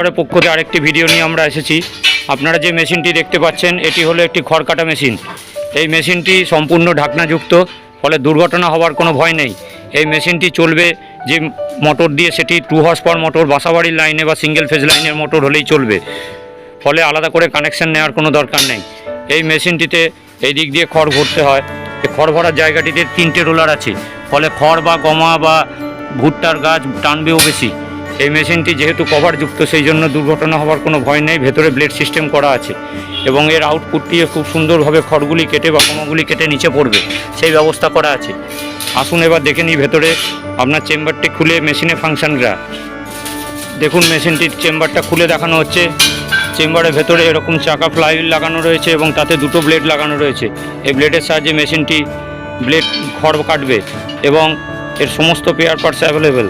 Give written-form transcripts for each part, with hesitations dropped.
রোলারের পক্ষ থেকে আরেকটি ভিডিও নিয়ে আমরা এসেছি। আপনারা যে মেশিনটি দেখতে পাচ্ছেন এটি হলো একটি খড় কাটা মেশিন। এই মেশিনটি সম্পূর্ণ ঢাকনাযুক্ত, ফলে দুর্ঘটনা হওয়ার কোনো ভয় নেই। এই মেশিনটি চলবে যে মোটর দিয়ে, সেটি 2 হর্স পাওয়ার মোটর, বাসাবাড়ির লাইনে বা সিঙ্গেল ফেজ লাইনের মোটর হলেই চলবে, ফলে আলাদা করে কানেকশান নেওয়ার কোনো দরকার নেই। এই মেশিনটিতে এই দিক দিয়ে খড় ভরতে হয়। এই খড় ভরার জায়গাটিতে 3টে রোলার আছে, ফলে খড় বা গমা বা ভুট্টার গাছ টানবেও বেশি। এই মেশিনটি যেহেতু কভারযুক্ত, সেই জন্য দুর্ঘটনা হওয়ার কোনো ভয় নেই। ভেতরে ব্লেড সিস্টেম করা আছে এবং এর আউটপুট দিয়ে খুব সুন্দরভাবে খড়গুলি কেটে বা গমাগুলি কেটে নিচে পড়বে, সেই ব্যবস্থা করা আছে। আসুন এবার দেখে নিই ভেতরে আপনার চেম্বারটি খুলে মেশিনের ফাংশনটা দেখুন। মেশিনটির চেম্বারটা খুলে দেখানো হচ্ছে। চেম্বারের ভেতরে এরকম চাকা ফ্লাইহুইল লাগানো রয়েছে এবং তাতে 2টো ব্লেড লাগানো রয়েছে। এই ব্লেডের সাহায্যে মেশিনটি খড় কাটবে এবং এর সমস্ত পেয়ার পার্টস অ্যাভেলেবেল,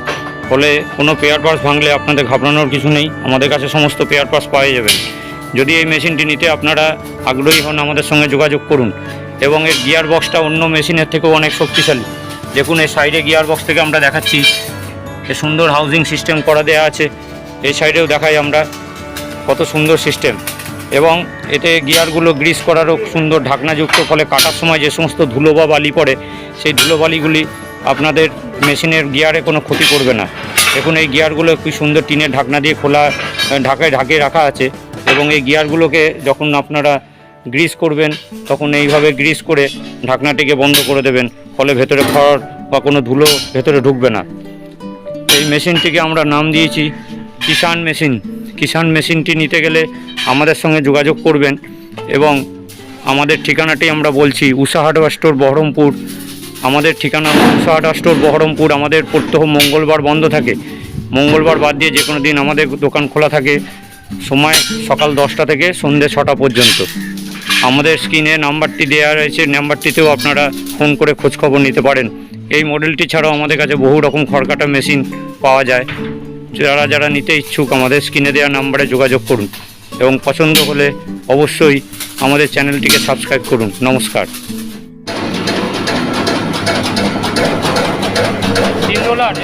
ফলে কোনো পেয়ার পার্টস ভাঙলে আপনাদের ঘাবড়ানোর কিছু নেই। আমাদের কাছে সমস্ত পেয়ার পার্টস পাওয়া যাবেন। যদি এই মেশিনটি নিতে আপনারা আগ্রহী হন, আমাদের সঙ্গে যোগাযোগ করুন। এবং এর গিয়ার বক্সটা অন্য মেশিনের থেকেও অনেক শক্তিশালী। দেখুন এই সাইডে গিয়ার বক্স থেকে আমরা দেখাচ্ছি, এ সুন্দর হাউজিং সিস্টেম করা দেওয়া আছে। এই সাইডেও দেখাই আমরা কত সুন্দর সিস্টেম, এবং এতে গিয়ারগুলো গ্রিস করারও সুন্দর ঢাকনাযুক্ত, ফলে কাটার সময় যে সমস্ত ধুলো বা বালি পড়ে, সেই ধুলো বালিগুলি আপনাদের মেশিনের গিয়ারে কোনো ক্ষতি করবে না। দেখুন এই গিয়ারগুলো খুব সুন্দর টিনের ঢাকনা দিয়ে খোলা ঢাকিয়ে রাখা আছে, এবং এই গিয়ারগুলোকে যখন আপনারা গ্রিস করবেন তখন এইভাবে গ্রিস করে ঢাকনাটিকে বন্ধ করে দেবেন, ফলে ভেতরে খড় বা কোনো ধুলো ভেতরে ঢুকবে না। এই মেশিনটিকে আমরা নাম দিয়েছি কিষাণ মেশিন। কিষাণ মেশিনটি নিতে গেলে আমাদের সঙ্গে যোগাযোগ করবেন, এবং আমাদের ঠিকানাটি আমরা বলছি উষা হার্ডওয়্যার স্টোর, বহরমপুর। আমাদের ঠিকানা উষা হার্ডওয়্যার স্টোর, বহরমপুর। আমাদের প্রত্যহ মঙ্গলবার বন্ধ থাকে। মঙ্গলবার বাদ দিয়ে যে কোনো দিন আমাদের দোকান খোলা থাকে। সময় সকাল 10টা থেকে সন্ধ্যে 6টা পর্যন্ত। আমাদের স্ক্রিনে নাম্বারটি দেওয়া রয়েছে, নাম্বারটিতেও আপনারা ফোন করে খোঁজখবর নিতে পারেন। এই মডেলটি ছাড়াও আমাদের কাছে বহু রকম খড় কাটা মেশিন পাওয়া যায়। যারা নিতে ইচ্ছুক আমাদের স্ক্রিনে দেওয়া নাম্বারে যোগাযোগ করুন, এবং পছন্দ হলে অবশ্যই আমাদের চ্যানেলটিকে সাবস্ক্রাইব করুন। নমস্কার। 3 রোলার।